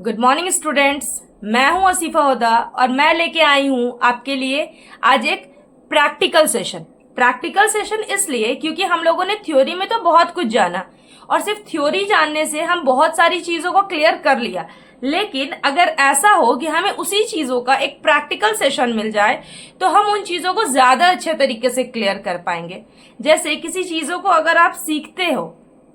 Good morning students. मैं हूं आसिफा हुदा और मैं लेके आई हूं आपके लिए आज एक प्रैक्टिकल सेशन। प्रैक्टिकल सेशन इसलिए क्योंकि हम लोगों ने थ्योरी में तो बहुत कुछ जाना और सिर्फ थ्योरी जानने से हम बहुत सारी चीज़ों को क्लियर कर लिया, लेकिन अगर ऐसा हो कि हमें उसी चीज़ों का एक प्रैक्टिकल सेशन मिल जाए तो हम उन चीज़ों को ज़्यादा अच्छे तरीके से क्लियर कर पाएंगे। जैसे किसी चीज़ों को अगर आप सीखते हो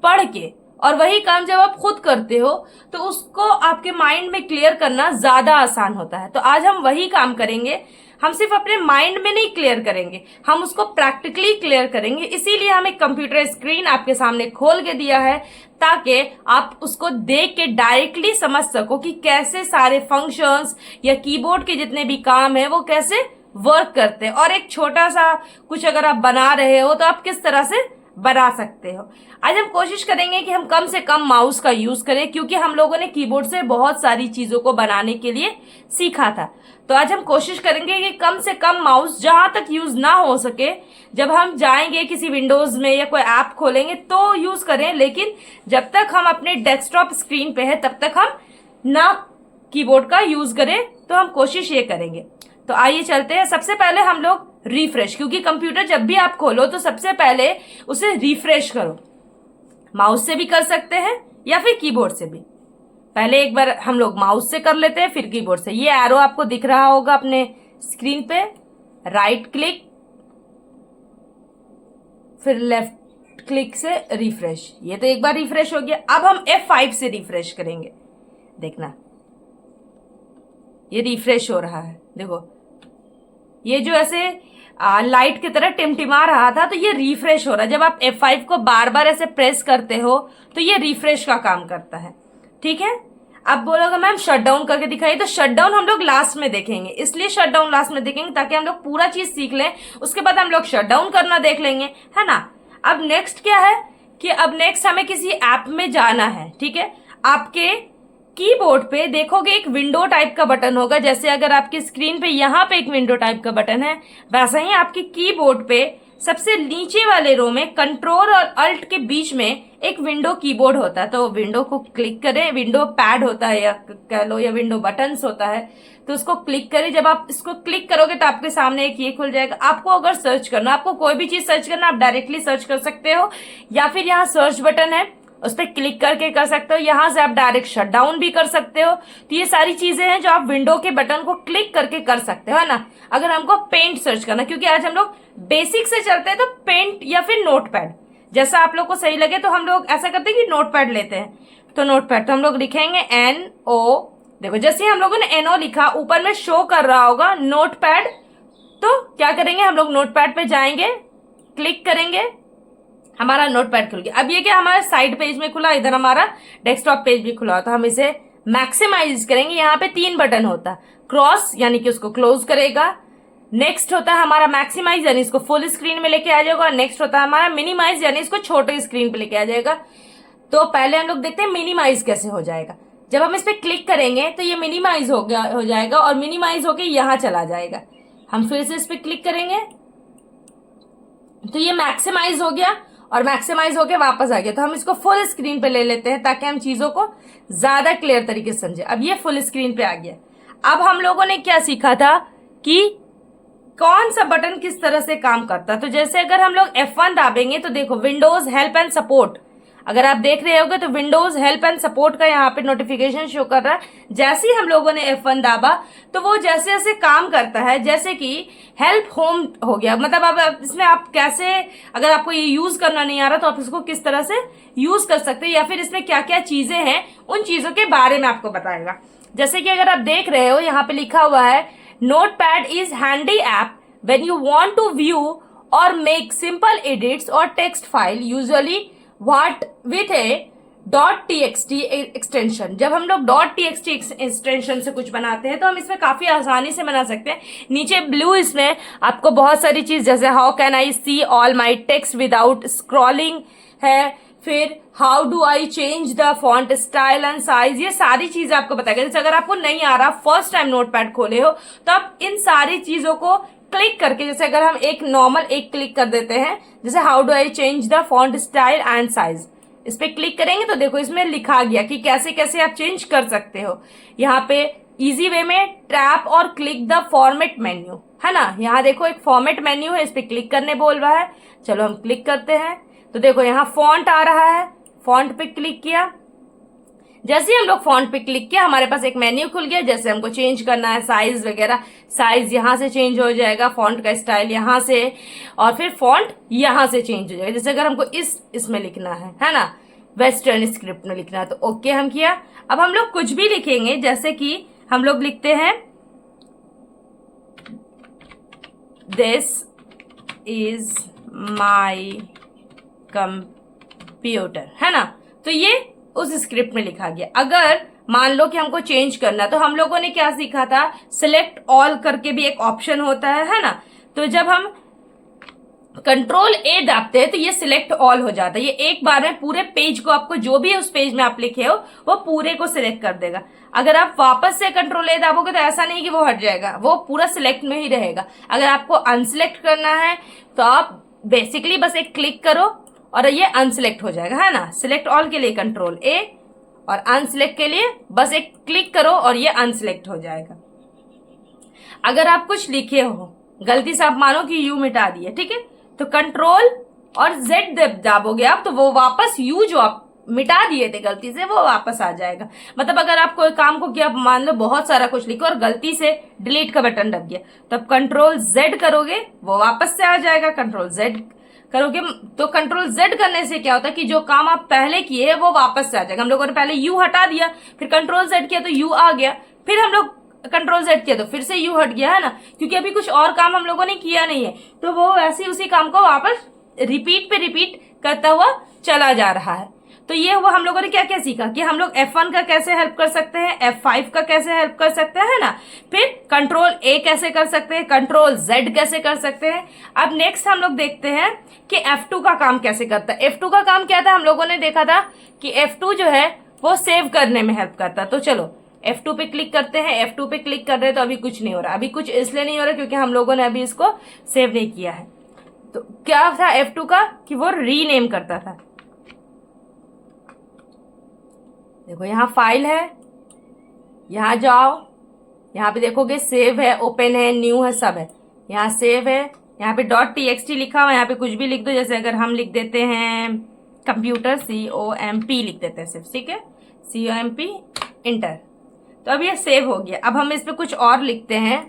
पढ़ के और वही काम जब आप खुद करते हो तो उसको आपके माइंड में क्लियर करना ज्यादा आसान होता है। तो आज हम वही काम करेंगे। हम सिर्फ अपने माइंड में नहीं क्लियर करेंगे, हम उसको प्रैक्टिकली क्लियर करेंगे। इसीलिए हम एक कंप्यूटर स्क्रीन आपके सामने खोल के दिया है ताकि आप उसको देख के डायरेक्टली समझ सको कि कैसे सारे फंक्शंस या कीबोर्ड के जितने भी काम है वो कैसे वर्क करते हैं, और एक छोटा सा कुछ अगर आप बना रहे हो तो आप किस तरह से बना सकते हो। आज हम कोशिश करेंगे कि हम कम से कम माउस का यूज करें, क्योंकि हम लोगों ने कीबोर्ड से बहुत सारी चीजों को बनाने के लिए सीखा था। तो आज हम कोशिश करेंगे कि कम से कम माउस जहां तक यूज ना हो सके, जब हम जाएंगे किसी विंडोज में या कोई ऐप खोलेंगे तो यूज करें, लेकिन जब तक हम अपने डेस्कटॉप स्क्रीन पे है तब तक हम ना कीबोर्ड का यूज करें। तो हम कोशिश ये करेंगे। तो आइए चलते हैं। सबसे पहले हम लोग रिफ्रेश, क्योंकि कंप्यूटर जब भी आप खोलो तो सबसे पहले उसे रिफ्रेश करो। माउस से भी कर सकते हैं या फिर कीबोर्ड से भी। पहले एक बार हम लोग माउस से कर लेते हैं, फिर कीबोर्ड से। ये एरो आपको दिख रहा होगा अपने स्क्रीन पे, राइट क्लिक फिर लेफ्ट क्लिक से रिफ्रेश। ये तो एक बार रिफ्रेश हो गया। अब हम F5 से रिफ्रेश करेंगे। देखना ये रिफ्रेश हो रहा है। देखो ये जो ऐसे लाइट की तरह टिमटिमा रहा था तो ये रिफ्रेश हो रहा है। जब आप F5 को बार बार ऐसे प्रेस करते हो तो ये रिफ्रेश का काम करता है। ठीक है। अब बोलोगे मैम शट डाउन करके दिखाइए, तो शट डाउन हम लोग लास्ट में देखेंगे। इसलिए शट डाउन लास्ट में देखेंगे ताकि हम लोग पूरा चीज सीख लें, उसके बाद हम लोग शट डाउन करना देख लेंगे, है ना। अब नेक्स्ट क्या है कि अब नेक्स्ट हमें किसी ऐप में जाना है। ठीक है। आपके कीबोर्ड पे देखोगे एक विंडो टाइप का बटन होगा। जैसे अगर आपकी स्क्रीन पे यहाँ पे एक विंडो टाइप का बटन है, वैसा ही आपके कीबोर्ड पे सबसे नीचे वाले रो में कंट्रोल और अल्ट के बीच में एक विंडो कीबोर्ड होता है। तो विंडो को क्लिक करें। विंडो पैड होता है या कह लो, या विंडो बटन्स होता है, तो उसको क्लिक करें। जब आप इसको क्लिक करोगे तो आपके सामने एक ये खुल जाएगा। आपको अगर सर्च करना, आपको कोई भी चीज सर्च करना, आप डायरेक्टली सर्च कर सकते हो, या फिर यहाँ सर्च बटन है उस पर क्लिक करके कर सकते हो। यहां से आप डायरेक्ट शट डाउन भी कर सकते हो। तो ये सारी चीजें हैं जो आप विंडो के बटन को क्लिक करके कर सकते हो, है ना। अगर हमको पेंट सर्च करना, क्योंकि आज हम लोग बेसिक से चलते हैं, तो पेंट या फिर नोटपैड जैसा आप लोग को सही लगे। तो हम लोग ऐसा करते हैं कि नोटपैड लेते हैं। तो नोटपैड तो हम लोग लिखेंगे NO। देखो जैसे ही हम लोगों ने NO लिखा, ऊपर में शो कर रहा होगा नोटपैड। तो क्या करेंगे, हम लोग नोटपैड पे जाएंगे, क्लिक करेंगे, हमारा नोटपैड खुल गया। अब ये क्या हमारा साइड पेज में खुला, इधर हमारा डेस्कटॉप पेज भी खुला। तो हम इसे मैक्सिमाइज करेंगे। यहाँ पे 3 बटन होता है। क्रॉस यानी कि उसको क्लोज करेगा, नेक्स्ट होता है हमारा मैक्सिमाइज यानी इसको फुल स्क्रीन में लेके आ जाएगा, नेक्स्ट होता है हमारा मिनिमाइज यानी इसको छोटे स्क्रीन पे लेके आ जाएगा। तो पहले हम लोग देखते हैं मिनिमाइज कैसे हो जाएगा। जब हम इस पे क्लिक करेंगे तो ये मिनिमाइज हो जाएगा और मिनिमाइज होके यहाँ चला जाएगा। हम फिर से इस पे क्लिक करेंगे तो ये मैक्सिमाइज हो गया और मैक्सिमाइज होके वापस आ गया। तो हम इसको फुल स्क्रीन पे ले लेते हैं ताकि हम चीजों को ज्यादा क्लियर तरीके से समझे। अब ये फुल स्क्रीन पे आ गया। अब हम लोगों ने क्या सीखा था कि कौन सा बटन किस तरह से काम करता है। तो जैसे अगर हम लोग F1 दाबेंगे तो देखो विंडोज हेल्प एंड सपोर्ट, अगर आप देख रहे होगे तो विंडोज हेल्प एंड सपोर्ट का यहाँ पे नोटिफिकेशन शो कर रहा है। जैसे ही हम लोगों ने F1 दाबा तो वो जैसे जैसे काम करता है, जैसे कि हेल्प होम हो गया। मतलब अब इसमें आप कैसे, अगर आपको ये यूज करना नहीं आ रहा तो आप इसको किस तरह से यूज कर सकते हैं, या फिर इसमें क्या क्या चीजें हैं उन चीजों के बारे में आपको बताएगा। जैसे कि अगर आप देख रहे हो यहाँ पे लिखा हुआ है notepad is handy app when you want to view or make simple edits or text file usually what with a .txt extension. जब हम लोग .txt एक्सटेंशन से कुछ बनाते हैं तो हम इसमें काफी आसानी से बना सकते हैं। नीचे ब्लू इसमें आपको बहुत सारी चीज, जैसे how can I see all my text without scrolling है, फिर how do I change the font style and size, ये सारी चीजें आपको बताएगा। जैसे अगर आपको नहीं आ रहा, फर्स्ट टाइम नोटपैड खोले हो, तो आप इन सारी चीजों को क्लिक करके, जैसे अगर हम एक नॉर्मल एक क्लिक कर देते हैं, जैसे how do I change the font style and size, इस पे क्लिक करेंगे तो देखो इसमें लिखा गया कि कैसे कैसे आप चेंज कर सकते हो। यहाँ पे इजी वे में टैप और क्लिक द फॉर्मेट मेन्यू, है ना। यहाँ देखो एक फॉर्मेट मेन्यू है, इस पे क्लिक करने बोल रहा है। चलो हम क्लिक करते हैं तो देखो यहाँ फॉन्ट आ रहा है, फॉन्ट पे क्लिक किया। जैसे ही हम लोग फॉन्ट पे क्लिक किया हमारे पास एक मेन्यू खुल गया। जैसे हमको चेंज करना है साइज वगैरह, साइज यहाँ से चेंज हो जाएगा, फॉन्ट का स्टाइल यहाँ से, और फिर फॉन्ट यहाँ से चेंज हो जाएगा। जैसे अगर हमको इसमें लिखना है ना, वेस्टर्न स्क्रिप्ट में लिखना है तो ओके हम किया। अब हम लोग कुछ भी लिखेंगे, जैसे कि हम लोग लिखते हैं दिस इज माई कंप्यूटर, है ना। तो ये उस स्क्रिप्ट में लिखा गया। अगर मान लो कि हमको चेंज करना, तो हम लोगों ने क्या सीखा था, सिलेक्ट ऑल करके भी एक ऑप्शन होता है ना। तो जब हम कंट्रोल ए दाबते हैं तो ये सिलेक्ट ऑल हो जाता है। ये एक बार में पूरे पेज को, आपको जो भी है उस पेज में आप लिखे हो वो पूरे को सिलेक्ट कर देगा। अगर आप वापस से कंट्रोल ए दाबोगे तो ऐसा नहीं कि वो हट जाएगा, वो पूरा सिलेक्ट में ही रहेगा। अगर आपको अनसिलेक्ट करना है तो आप बेसिकली बस एक क्लिक करो और ये अनसिलेक्ट हो जाएगा, है ना। सिलेक्ट ऑल के लिए कंट्रोल ए और अनसिलेक्ट के लिए बस एक क्लिक करो और ये अनसिलेक्ट हो जाएगा। अगर आप कुछ लिखे हो गलती से, आप मानो कि यू मिटा दिए, ठीक है, तो कंट्रोल और जेड दाबोगे आप तो वो वापस यू जो आप मिटा दिए थे गलती से वो वापस आ जाएगा। मतलब अगर आप कोई काम को किया, मान लो बहुत सारा कुछ लिखो और गलती से डिलीट का बटन दब गया, तब कंट्रोल जेड करोगे वो वापस से आ जाएगा। कंट्रोल जेड करोगे तो कंट्रोल जेड करने से क्या होता है कि जो काम आप पहले किए वो वापस से आ जाएगा। हम लोगों ने पहले यू हटा दिया, फिर कंट्रोल जेड किया तो यू आ गया, फिर हम लोग कंट्रोल जेड किया तो फिर से यू हट गया, है ना, क्योंकि अभी कुछ और काम हम लोगों ने किया नहीं है। तो वो वैसे ही उसी काम को वापस रिपीट पे रिपीट करता हुआ चला जा रहा है। तो ये हुआ हम लोगों ने क्या क्या सीखा कि हम लोग F1 का कैसे हेल्प कर सकते हैं, F5 का कैसे हेल्प कर सकते हैं, है ना। फिर कंट्रोल ए कैसे कर सकते हैं, कंट्रोल जेड कैसे कर सकते हैं। अब नेक्स्ट हम लोग देखते हैं कि F2 का काम कैसे करता है। F2 का काम क्या था, हम लोगों ने देखा था कि F2 जो है वो सेव करने में हेल्प करता है। तो चलो F2 पे क्लिक करते हैं। F2 पे क्लिक कर रहे हैं तो अभी कुछ नहीं हो रहा। अभी कुछ इसलिए नहीं हो रहा क्योंकि हम लोगों ने अभी इसको सेव नहीं किया है। तो क्या था F2 का कि वो रीनेम करता था। देखो यहाँ फाइल है, यहाँ जाओ, यहाँ पे देखोगे सेव है, ओपन है, न्यू है, सब है। यहाँ सेव है, यहाँ पे .txt लिखा हुआ है, यहाँ पे कुछ भी लिख दो। जैसे अगर हम लिख देते हैं कंप्यूटर COMP लिख देते हैं सिर्फ, ठीक है, COMP इंटर, तो अब ये सेव हो गया। अब हम इस पे कुछ और लिखते हैं।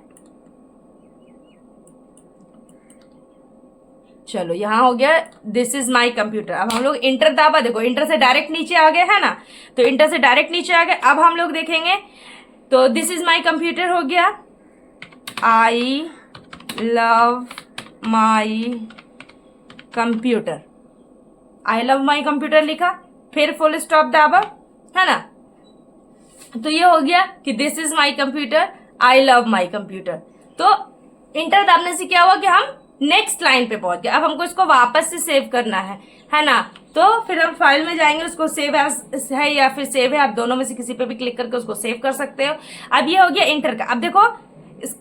चलो यहाँ हो गया दिस इज माई कंप्यूटर। अब हम लोग इंटर दाबा, देखो इंटर से डायरेक्ट नीचे आ गए, है ना। तो इंटर से डायरेक्ट नीचे आ गए। अब हम लोग देखेंगे तो दिस इज माई कंप्यूटर हो गया, I love my computer, I love my computer लिखा, फिर फुल स्टॉप दाबा, है ना। तो ये हो गया कि this is my computer, I love my computer. तो इंटर दाबने से क्या हुआ कि हम नेक्स्ट लाइन पे पहुंच गए। अब हमको इसको वापस से सेव करना है ना। तो फिर हम फाइल में जाएंगे, उसको सेव एज है या फिर सेव है, आप दोनों में से किसी पे भी क्लिक करके उसको सेव कर सकते हो। अब ये हो गया इंटर का। अब देखो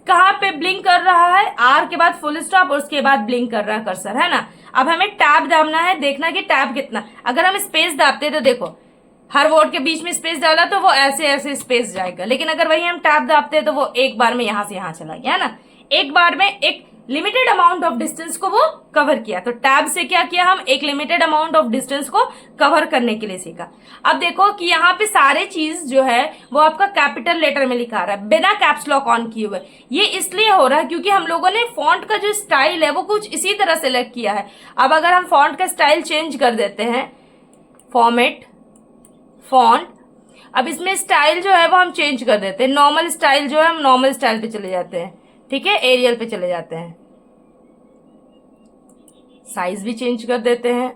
कहाँ पे ब्लिंक कर रहा है, आर के बाद फुल स्टॉप और उसके बाद ब्लिंक कर रहा है कर्सर, है ना। अब हमें टैब दाबना है, देखना कि टैब कितना। अगर हम स्पेस दाबते तो देखो हर वर्ड के बीच में स्पेस डाला तो वो ऐसे ऐसे स्पेस जाएगा, लेकिन अगर वही हम टैब दाबते तो वो एक बार में यहां से यहां चला गया, है ना। एक बार में एक लिमिटेड अमाउंट ऑफ डिस्टेंस को वो कवर किया। तो टैब से क्या किया, हम एक लिमिटेड अमाउंट ऑफ डिस्टेंस को कवर करने के लिए सीखा। अब देखो कि यहाँ पे सारे चीज जो है वो आपका कैपिटल लेटर में लिखा रहा है, बिना कैप्स लॉक ऑन किए हुए। ये इसलिए हो रहा है क्योंकि हम लोगों ने फॉन्ट का जो स्टाइल है वो कुछ इसी तरह सेलेक्ट किया है। अब अगर हम फॉन्ट का स्टाइल चेंज कर देते हैं, फॉर्मेट फॉन्ट, अब इसमें स्टाइल जो है वो हम चेंज कर देते हैं। नॉर्मल स्टाइल जो है हम नॉर्मल स्टाइल पे चले जाते हैं, ठीक है, एरियल पे चले जाते हैं। साइज भी चेंज कर देते हैं,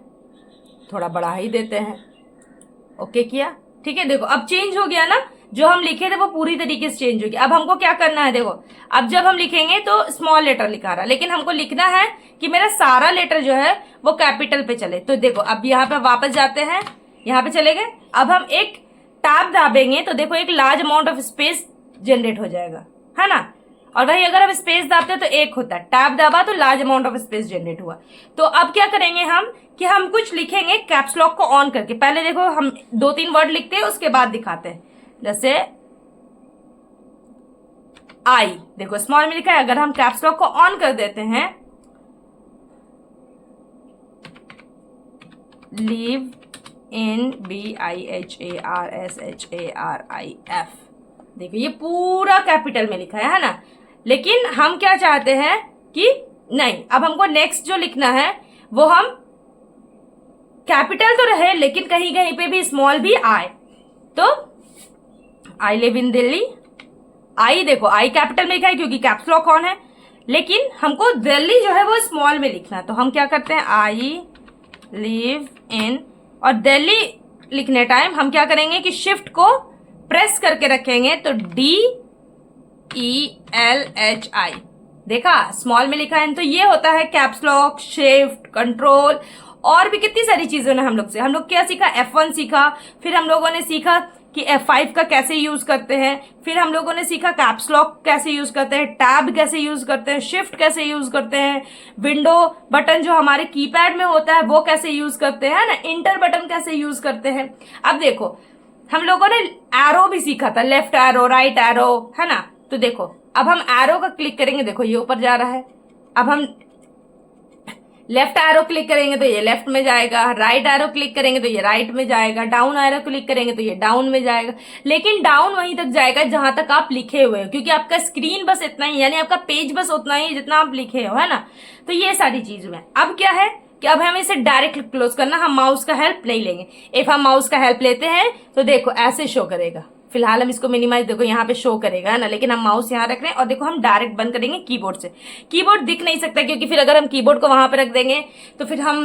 थोड़ा बढ़ा ही देते हैं, ओके किया, ठीक है। देखो अब चेंज हो गया ना, जो हम लिखे थे वो पूरी तरीके से चेंज हो गया। अब हमको क्या करना है, देखो अब जब हम लिखेंगे तो स्मॉल लेटर लिखा रहा, लेकिन हमको लिखना है कि मेरा सारा लेटर जो है वो कैपिटल पे चले। तो देखो अब यहाँ पे वापस जाते हैं, यहाँ पे चले गए। अब हम एक टैब दाबेंगे तो देखो एक large amount of space generate हो जाएगा, है ना। और वही अगर हम स्पेस दाबते तो एक होता है, टैब दाबा तो large amount of space generate हुआ। तो अब क्या करेंगे हम कि हम कुछ लिखेंगे कैप्स लॉक को ऑन करके। पहले देखो हम 2-3 वर्ड लिखते हैं, उसके बाद दिखाते हैं। जैसे आई, देखो स्मॉल में लिखा है, अगर हम कैप्स लॉक को ऑन कर देते हैं, लीव इन BIHARSHARIF, देखो ये पूरा कैपिटल में लिखा है ना। लेकिन हम क्या चाहते हैं कि नहीं, अब हमको नेक्स्ट जो लिखना है वो हम कैपिटल तो रहे लेकिन कहीं कहीं पे भी स्मॉल भी आए। तो आई लिव इन दिल्ली, आई देखो आई कैपिटल में लिखा है क्योंकि कैप्स लॉक ऑन है, लेकिन हमको दिल्ली जो है वो स्मॉल में लिखना है। तो हम क्या करते हैं, आई लिव इन, और दिल्ली लिखने टाइम हम क्या करेंगे कि शिफ्ट को प्रेस करके रखेंगे, तो DELHI, देखा स्मॉल में लिखा है। तो ये होता है कैप्स लॉक, शिफ्ट, कंट्रोल, और भी कितनी सारी चीजों ने हम लोग क्या सीखा, F1 सीखा, फिर हम लोगों ने सीखा कि F5 का कैसे यूज करते हैं, फिर हम लोगों ने सीखा कैप्स लॉक कैसे यूज करते हैं, टैब कैसे यूज करते हैं, शिफ्ट कैसे यूज करते हैं, विंडो बटन जो हमारे कीपैड में होता है वो कैसे यूज करते हैं ना, इंटर बटन कैसे यूज करते हैं। अब देखो हम लोगों ने एरो भी सीखा था, लेफ्ट एरो, राइट एरो, है ना। तो देखो अब हम एरो का क्लिक करेंगे, देखो ये ऊपर जा रहा है। अब हम लेफ्ट एरो क्लिक करेंगे तो ये लेफ्ट में जाएगा, राइट एरो क्लिक करेंगे तो ये राइट में जाएगा, डाउन एरो क्लिक करेंगे तो ये डाउन में जाएगा। लेकिन डाउन वहीं तक जाएगा जहां तक आप लिखे हुए हो, क्योंकि आपका स्क्रीन बस इतना ही, यानी आपका पेज बस उतना ही जितना आप लिखे हो, है ना। तो ये सारी चीज में अब क्या है कि अब हमें इसे डायरेक्ट क्लोज करना, हम माउस का हेल्प नहीं लेंगे। इफ हम माउस का हेल्प लेते हैं तो देखो ऐसे शो करेगा। फिलहाल हम इसको मिनिमाइज, देखो यहाँ पे शो करेगा ना, लेकिन हम माउस यहाँ रख रहे हैं और देखो हम डायरेक्ट बंद करेंगे कीबोर्ड से। कीबोर्ड दिख नहीं सकता क्योंकि फिर अगर हम कीबोर्ड को वहां पे रख देंगे तो फिर हम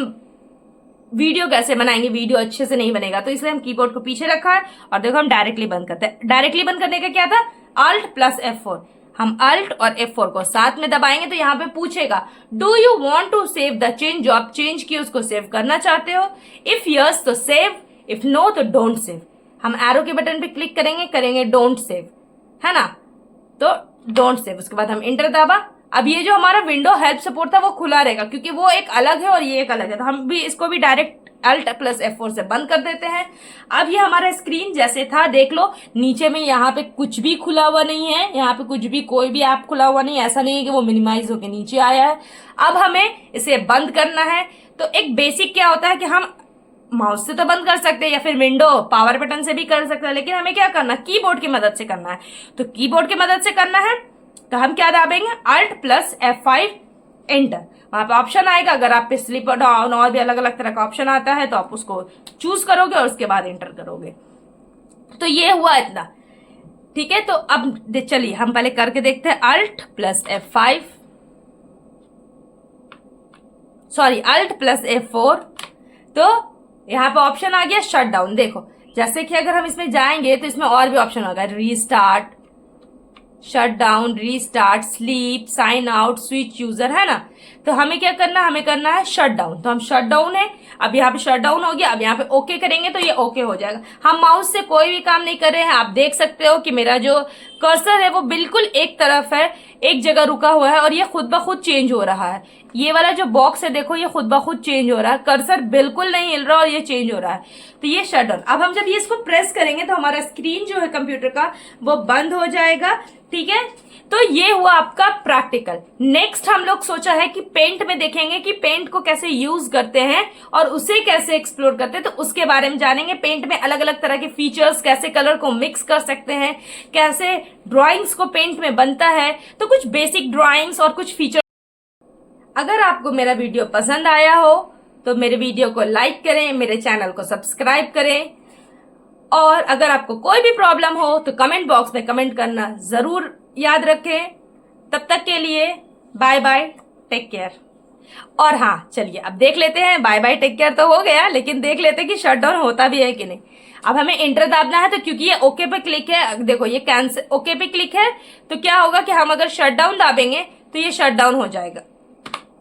वीडियो कैसे बनाएंगे, वीडियो अच्छे से नहीं बनेगा। तो इसलिए हम कीबोर्ड को पीछे रखा है और देखो हम डायरेक्टली बंद करते हैं। डायरेक्टली बंद करने का क्या था, Alt + F4। हम Alt और F4 को साथ में दबाएंगे तो यहाँ पे पूछेगा do you want to save the change, जो आप चेंज किए उसको सेव करना चाहते हो। इफ यस तो सेव, इफ नो तो डोंट सेव। हम एरो के बटन पे क्लिक करेंगे डोंट सेव, है ना, तो डोंट सेव। उसके बाद हम इंटर दबा। अब ये जो हमारा विंडो हेल्प सपोर्ट था वो खुला रहेगा क्योंकि वो एक अलग है और ये एक अलग है। तो हम भी इसको भी डायरेक्ट Alt + F4 से बंद कर देते हैं। अब ये हमारा स्क्रीन जैसे था, देख लो नीचे में यहाँ पे कुछ भी खुला हुआ नहीं है, यहाँ पे कुछ भी कोई भी ऐप खुला हुआ नहीं है। ऐसा नहीं है कि वो मिनिमाइज होके नीचे आया है। अब हमें इसे बंद करना है। तो एक बेसिक क्या होता है कि हम माउस से तो बंद कर सकते हैं या फिर विंडो पावर बटन से भी कर सकते हैं, लेकिन हमें क्या करना, कीबोर्ड की मदद से करना है। तो कीबोर्ड की मदद से करना है तो हम क्या दाबेंगे, Alt + F5 एंटर। वहां पे ऑप्शन आएगा, अगर आप पे स्लिप डाउन और भी अलग अलग तरह का ऑप्शन आता है तो आप उसको चूज करोगे और उसके बाद एंटर करोगे। तो ये हुआ इतना, ठीक है। तो अब चलिए हम पहले करके देखते हैं Alt + F5, sorry Alt + F4। तो यहाँ पे ऑप्शन आ गया शट डाउन। देखो जैसे कि अगर हम इसमें जाएंगे तो इसमें और भी ऑप्शन होगा, restart, shut down, restart, sleep, sign out, switch user, है ना। तो हमें क्या करना, हमें करना है शट डाउन। तो हम शट डाउन है, अब यहाँ पे शट डाउन हो गया। अब यहाँ पे ओके करेंगे तो ये ओके हो जाएगा। हम माउस से कोई भी काम नहीं कर रहे हैं। आप देख सकते हो कि मेरा जो कर्सर है वो बिल्कुल एक तरफ है, एक जगह रुका हुआ है और ये खुद ब खुद चेंज हो रहा है। ये वाला जो बॉक्स है देखो ये खुद ब खुद चेंज हो रहा है, कर्सर बिल्कुल नहीं हिल रहा और ये चेंज हो रहा है। तो ये शट डाउन। अब हम जब ये इसको प्रेस करेंगे तो हमारा स्क्रीन जो है कंप्यूटर का वो बंद हो जाएगा, ठीक है। तो ये हुआ आपका प्रैक्टिकल। नेक्स्ट हम लोग सोचा है कि पेंट में देखेंगे कि पेंट को कैसे यूज करते हैं और उसे कैसे एक्सप्लोर करते हैं, तो उसके बारे में जानेंगे। पेंट में अलग अलग तरह के फीचर्स, कैसे कलर को मिक्स कर सकते हैं, कैसे ड्राइंग्स को पेंट में बनता है, तो कुछ बेसिक ड्राइंग्स और कुछ फीचर। अगर आपको मेरा वीडियो पसंद आया हो तो मेरे वीडियो को लाइक करें, मेरे चैनल को सब्सक्राइब करें, और अगर आपको कोई भी प्रॉब्लम हो तो कमेंट बॉक्स में कमेंट करना जरूर याद रखें। तब तक के लिए बाय बाय, टेक केयर। और हाँ चलिए अब देख लेते हैं, बाय बाय टेक केयर तो हो गया, लेकिन देख लेते हैं कि शट डाउन होता भी है कि नहीं। अब हमें इंटर दाबना है, तो क्योंकि ये ओके पे क्लिक है, देखो ये कैंसिल ओके पे क्लिक है, तो क्या होगा कि हम अगर शट डाउन दाबेंगे तो ये शट डाउन हो जाएगा।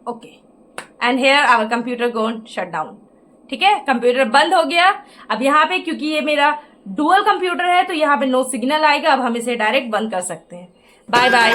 Okay, and here our computer gone shut down, ठीक है। कंप्यूटर बंद हो गया। अब यहाँ पे क्योंकि ये मेरा डुअल कंप्यूटर है तो यहाँ पे नो सिग्नल आएगा। अब हम इसे डायरेक्ट बंद कर सकते हैं। Bye bye.